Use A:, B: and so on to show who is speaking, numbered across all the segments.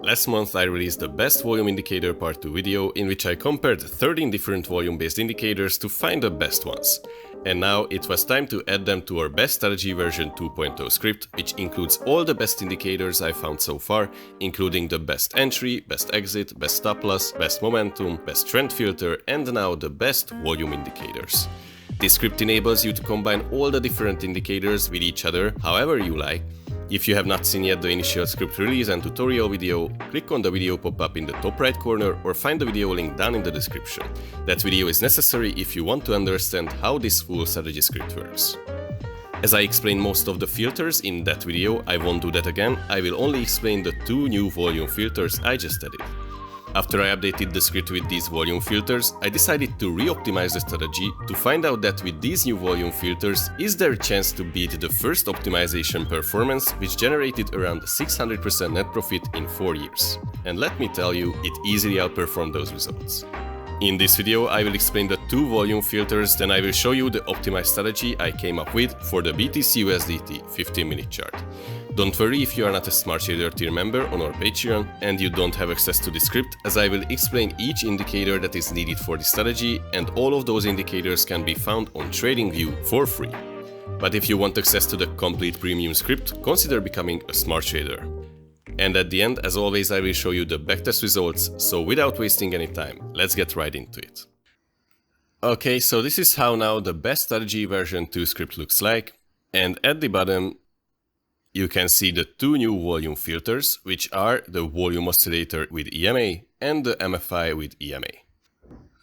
A: Last month I released the best volume indicator part 2 video in which I compared 13 different volume based indicators to find the best ones. And now it was time to add them to our best strategy version 2.0 script, which includes all the best indicators I found so far, including the best entry, best exit, best stop loss, best momentum, best trend filter, and now the best volume indicators. This script enables you to combine all the different indicators with each other however you like. If you have not seen yet the initial script release and tutorial video, click on the video pop-up in the top right corner or find the video link down in the description. That video is necessary if you want to understand how this full strategy script works. As I explained most of the filters in that video, I won't do that again. I will only explain the 2 new volume filters I just added. After I updated the script with these volume filters, I decided to re-optimize the strategy to find out that with these new volume filters, is there a chance to beat the first optimization performance, which generated around 600% net profit in 4 years. And let me tell you, it easily outperformed those results. In this video, I will explain the 2 volume filters, then I will show you the optimized strategy I came up with for the BTCUSDT 15-minute chart. Don't worry if you are not a Smart Trader tier member on our Patreon and you don't have access to the script, as I will explain each indicator that is needed for this strategy, and all of those indicators can be found on TradingView for free. But if you want access to the complete premium script, consider becoming a Smart Trader. And at the end, as always, I will show you the backtest results, so without wasting any time, let's get right into it. Okay, so this is how now the best strategy version 2 script looks like, and at the bottom you can see the 2 new volume filters, which are the volume oscillator with EMA and the MFI with EMA.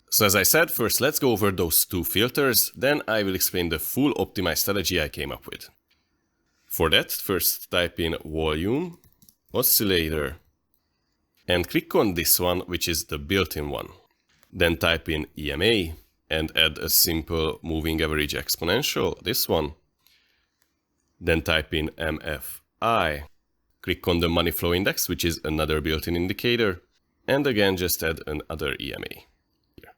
A: So as I said, first let's go over those 2 filters, then I will explain the full optimized strategy I came up with. For that, first type in volume oscillator and click on this one, which is the built-in one. Then type in EMA and add a simple moving average exponential, this one. Then type in MFI, click on the money flow index, which is another built-in indicator, and again just add another EMA here.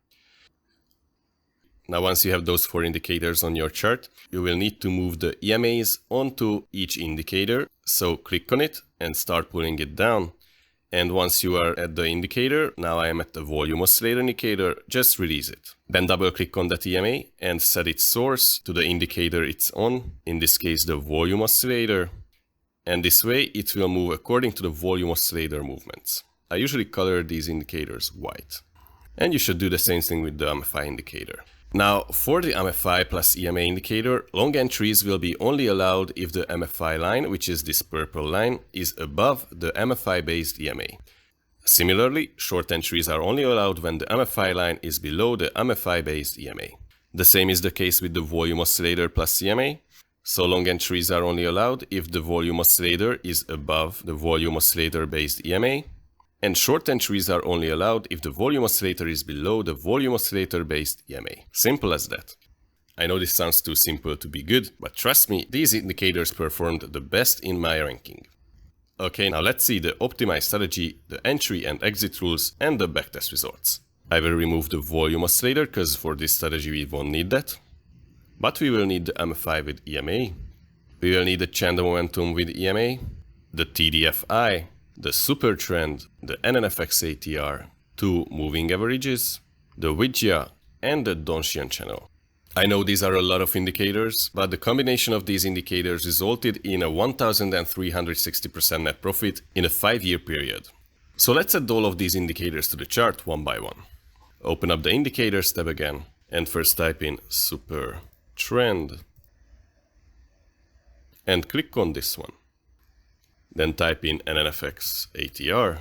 A: Now once you have those 4 indicators on your chart, you will need to move the EMAs onto each indicator, so click on it and start pulling it down. And once you are at the indicator, now I am at the volume oscillator indicator, just release it. Then double click on that EMA and set its source to the indicator it's on, in this case the volume oscillator. And this way it will move according to the volume oscillator movements. I usually color these indicators white. And you should do the same thing with the MFI indicator. Now for the MFI plus EMA indicator, long entries will be only allowed if the MFI line, which is this purple line, is above the MFI based EMA. Similarly, short entries are only allowed when the MFI line is below the MFI based EMA. The same is the case with the volume oscillator plus EMA. So long entries are only allowed if the volume oscillator is above the volume oscillator based EMA. And short entries are only allowed if the volume oscillator is below the volume oscillator based EMA. Simple as that. I know this sounds too simple to be good, but trust me, these indicators performed the best in my ranking. Okay, now let's see the optimized strategy, the entry and exit rules, and the backtest results. I will remove the volume oscillator because for this strategy we won't need that. But we will need the MFI with EMA. We will need the channel momentum with EMA, the TDFI, the super trend, the NNFX ATR, 2 moving averages, the Widgia, and the Donchian channel. I know these are a lot of indicators, but the combination of these indicators resulted in a 1360% net profit in a 5-year period. So let's add all of these indicators to the chart one by one. Open up the indicators tab again, and first type in super trend, and click on this one. Then type in NNFX ATR,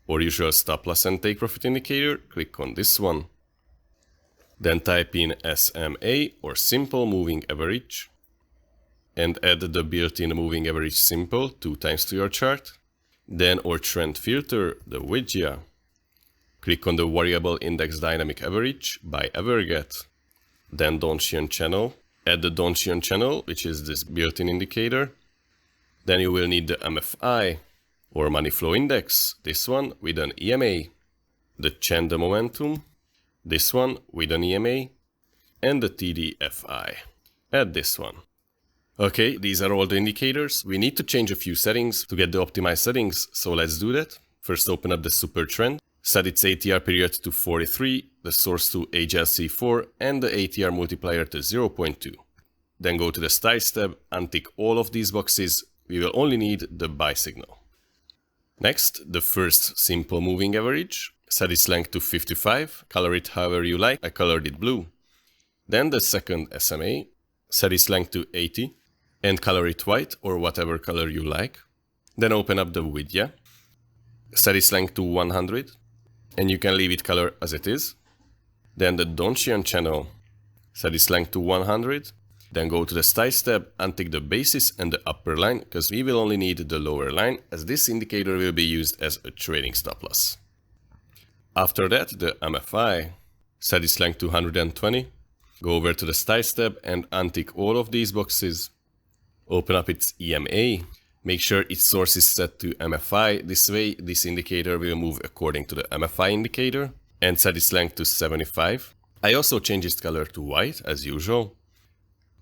A: or usual stop loss and take profit indicator, click on this one. Then type in SMA, or simple moving average, and add the built-in moving average simple 2 times to your chart. Then our trend filter, the Widgia. Click on the variable index dynamic average by Everget. Then Donchian channel, add the Donchian channel, which is this built-in indicator. Then you will need the MFI, or money flow index, this one with an EMA, the channel momentum, this one with an EMA, and the TDFI. Add this one. Okay, these are all the indicators. We need to change a few settings to get the optimized settings, so let's do that. First open up the super trend, set its ATR period to 43, the source to HLC4 and the ATR multiplier to 0.2. Then go to the styles tab, untick all of these boxes, we will only need the buy signal. Next, the first simple moving average, set its length to 55, color it however you like, I colored it blue. Then the second SMA, set its length to 80 and color it white or whatever color you like. Then open up the widya, set its length to 100 and you can leave it color as it is. Then the Donchian channel, set its length to 100. Then go to the styles tab, untick the basis and the upper line because we will only need the lower line as this indicator will be used as a trading stop loss. After that, the MFI, set its length to 120. Go over to the styles tab and untick all of these boxes. Open up its EMA. Make sure its source is set to MFI. This way, this indicator will move according to the MFI indicator. And set its length to 75. I also changed its color to white as usual.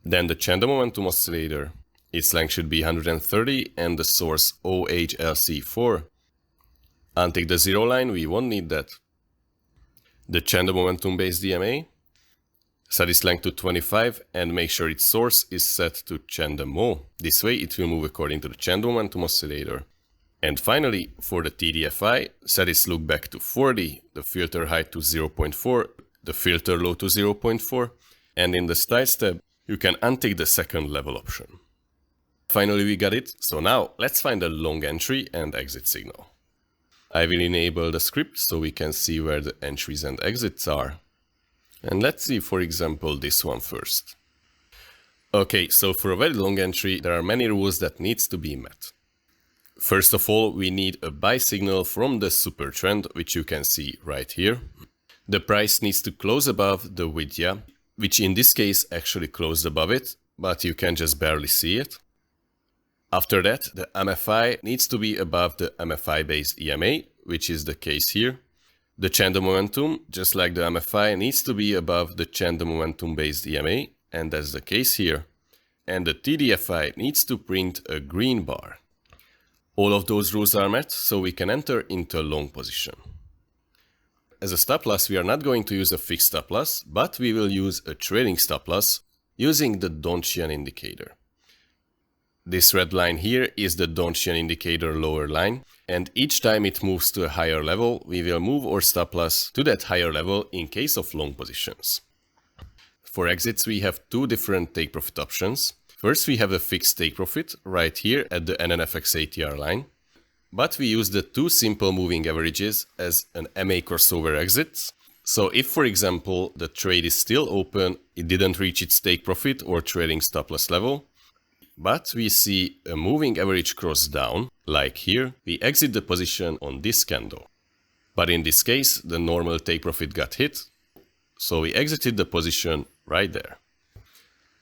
A: Then the candle momentum oscillator, its length should be 130 and the source OHLC4. Untick the zero line, we won't need that. The candle momentum based DMA, set its length to 25 and make sure its source is set to ChandeMO. This way it will move according to the candle momentum oscillator. And finally, for the TDFI, set its look back to 40, the filter height to 0.4, the filter low to 0.4, and in the styles tab, you can untick the second level option. Finally, we got it. So now let's find a long entry and exit signal. I will enable the script so we can see where the entries and exits are. And let's see, for example, this one first. Okay, so for a very long entry, there are many rules that needs to be met. First of all, we need a buy signal from the super trend, which you can see right here. The price needs to close above the widya, which in this case actually closed above it, but you can just barely see it. After that, the MFI needs to be above the MFI-based EMA, which is the case here. The candle momentum, just like the MFI, needs to be above the candle momentum-based EMA, and that's the case here. And the TDFI needs to print a green bar. All of those rules are met, so we can enter into a long position. As a stop loss, we are not going to use a fixed stop loss, but we will use a trading stop loss using the Donchian indicator. This red line here is the Donchian indicator lower line, and each time it moves to a higher level, we will move our stop loss to that higher level in case of long positions. For exits, we have two different take profit options. First, we have a fixed take profit right here at the NNFX ATR line. But we use the two simple moving averages as an MA crossover exit. So if, for example, the trade is still open, it didn't reach its take profit or trading stop loss level, but we see a moving average cross down, like here, we exit the position on this candle. But in this case, the normal take profit got hit, so we exited the position right there.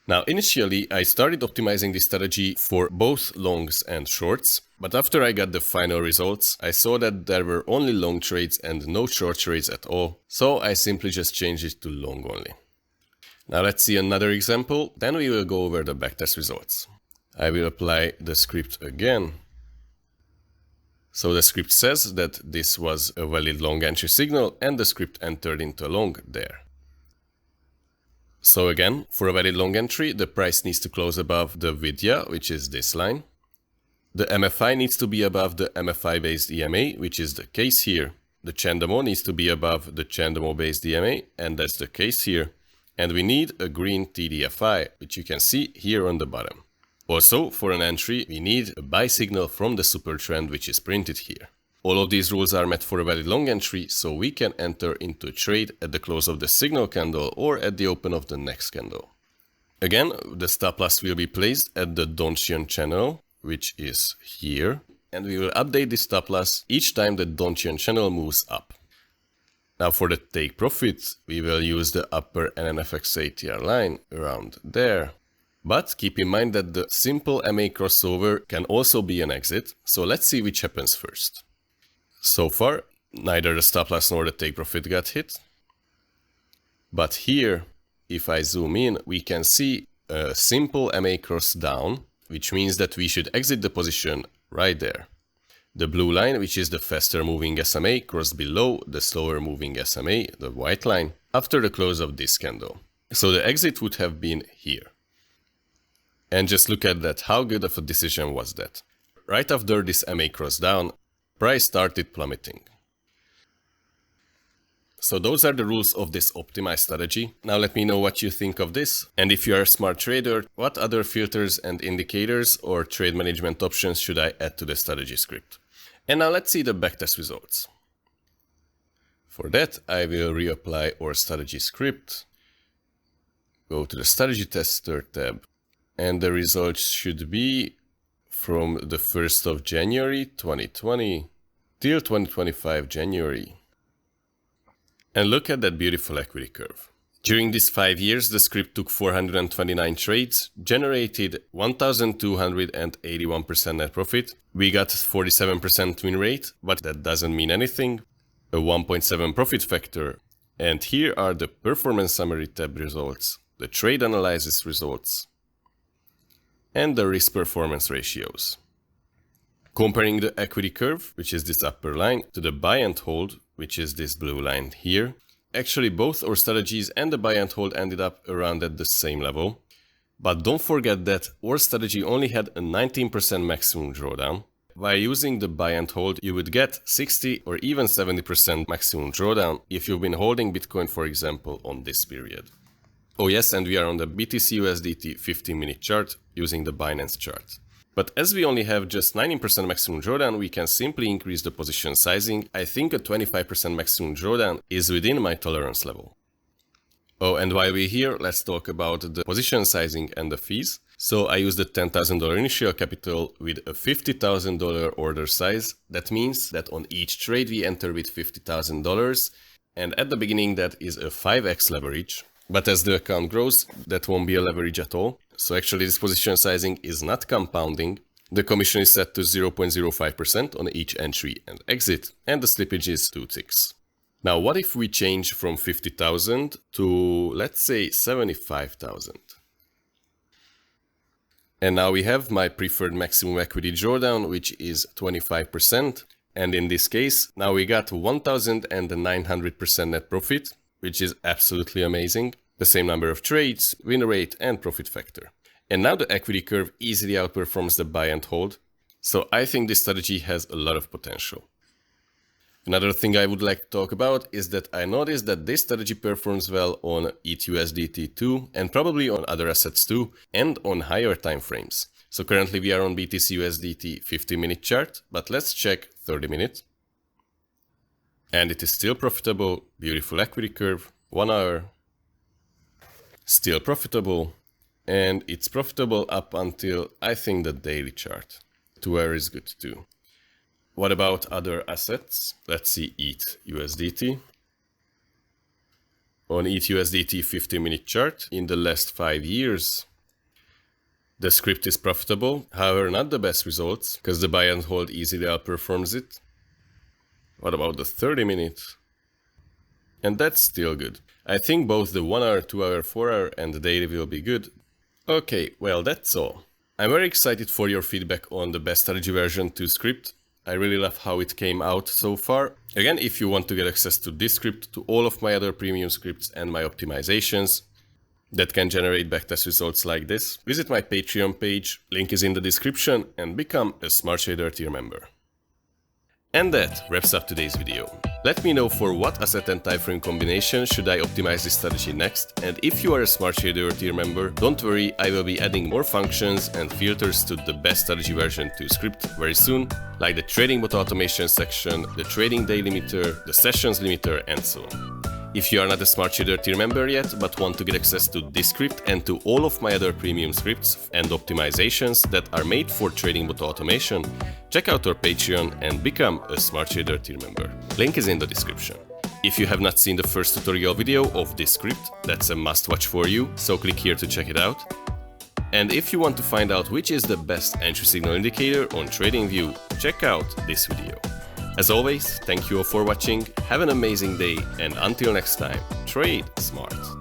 A: Now, initially, I started optimizing this strategy for both longs and shorts, but after I got the final results, I saw that there were only long trades and no short trades at all, so I simply just changed it to long only. Now let's see another example, then we will go over the backtest results. I will apply the script again. So the script says that this was a valid long entry signal and the script entered into long there. So again, for a valid long entry, the price needs to close above the vidya, which is this line. The MFI needs to be above the MFI-based EMA, which is the case here. The ChandeMO needs to be above the ChandeMO-based EMA, and that's the case here. And we need a green TDFI, which you can see here on the bottom. Also, for an entry, we need a buy signal from the super trend, which is printed here. All of these rules are met for a valid long entry, so we can enter into a trade at the close of the signal candle or at the open of the next candle. Again, the stop loss will be placed at the Donchian channel, which is here, and we will update the stop loss each time the Donchian channel moves up. Now for the take profit, we will use the upper NNFX ATR line around there. But keep in mind that the simple MA crossover can also be an exit, so let's see which happens first. So far, neither the stop loss nor the take profit got hit. But here, if I zoom in, we can see a simple MA cross down, which means that we should exit the position right there. The blue line, which is the faster moving SMA, crossed below the slower moving SMA, the white line, after the close of this candle. So the exit would have been here. And just look at that, how good of a decision was that? Right after this MA crossed down, price started plummeting. So those are the rules of this optimized strategy. Now let me know what you think of this. And if you are a smart trader, what other filters and indicators or trade management options should I add to the strategy script? And now let's see the backtest results. For that, I will reapply our strategy script. Go to the strategy tester tab. And the results should be from the 1st of January 2020 till 2025 January. And look at that beautiful equity curve. During these 5 years, the script took 429 trades, generated 1,281% net profit. We got 47% win rate, but that doesn't mean anything. A 1.7 profit factor. And here are the performance summary tab results, the trade analysis results, and the risk performance ratios. Comparing the equity curve, which is this upper line, to the buy and hold, which is this blue line here. Actually, both our strategies and the buy and hold ended up around at the same level. But don't forget that our strategy only had a 19% maximum drawdown. By using the buy and hold, you would get 60 or even 70% maximum drawdown if you've been holding Bitcoin, for example, on this period. Oh yes, and we are on the BTCUSDT 15-minute chart using the Binance chart. But as we only have just 19% maximum drawdown, we can simply increase the position sizing. I think a 25% maximum drawdown is within my tolerance level. Oh, and while we're here, let's talk about the position sizing and the fees. So I used the $10,000 initial capital with a $50,000 order size. That means that on each trade we enter with $50,000. And at the beginning that is a 5x leverage. But as the account grows, that won't be a leverage at all. So actually this position sizing is not compounding. The commission is set to 0.05% on each entry and exit, and the slippage is 2 ticks. Now what if we change from 50,000 to, let's say, 75,000? And now we have my preferred maximum equity drawdown, which is 25%. And in this case, now we got 1,900% net profit, which is absolutely amazing. The same number of trades, win rate, and profit factor. And now the equity curve easily outperforms the buy and hold. So I think this strategy has a lot of potential. Another thing I would like to talk about is that I noticed that this strategy performs well on ETHUSDT too, and probably on other assets too, and on higher time frames. So currently we are on BTCUSDT 50-minute chart, but let's check 30 minutes. And it is still profitable, beautiful equity curve, 1 hour, still profitable, and it's profitable up until, I think, the daily chart. 2 hour is good too. What about other assets? Let's see ETHUSDT. On ETHUSDT 50-minute chart, in the last 5 years, the script is profitable, however not the best results, because the buy and hold easily outperforms it. What about the 30-minute? And that's still good. I think both the 1 hour, 2 hour, 4 hour and the daily will be good. Okay, well that's all. I'm very excited for your feedback on the best strategy version 2 script. I really love how it came out so far. Again, if you want to get access to this script, to all of my other premium scripts and my optimizations that can generate backtest results like this, visit my Patreon page, link is in the description, and become a Smart Trader tier member. And that wraps up today's video. Let me know for what asset and timeframe combination should I optimize this strategy next, and if you are a Smart Trader tier member, don't worry, I will be adding more functions and filters to the best strategy version 2 script very soon, like the trading bot automation section, the trading day limiter, the sessions limiter, and so on. If you are not a Smart Trader tier member yet, but want to get access to this script and to all of my other premium scripts and optimizations that are made for trading bot automation, check out our Patreon and become a Smart Trader tier member. Link is in the description. If you have not seen the first tutorial video of this script, that's a must-watch for you, so click here to check it out. And if you want to find out which is the best entry signal indicator on TradingView, check out this video. As always, thank you all for watching, have an amazing day, and until next time, trade smart.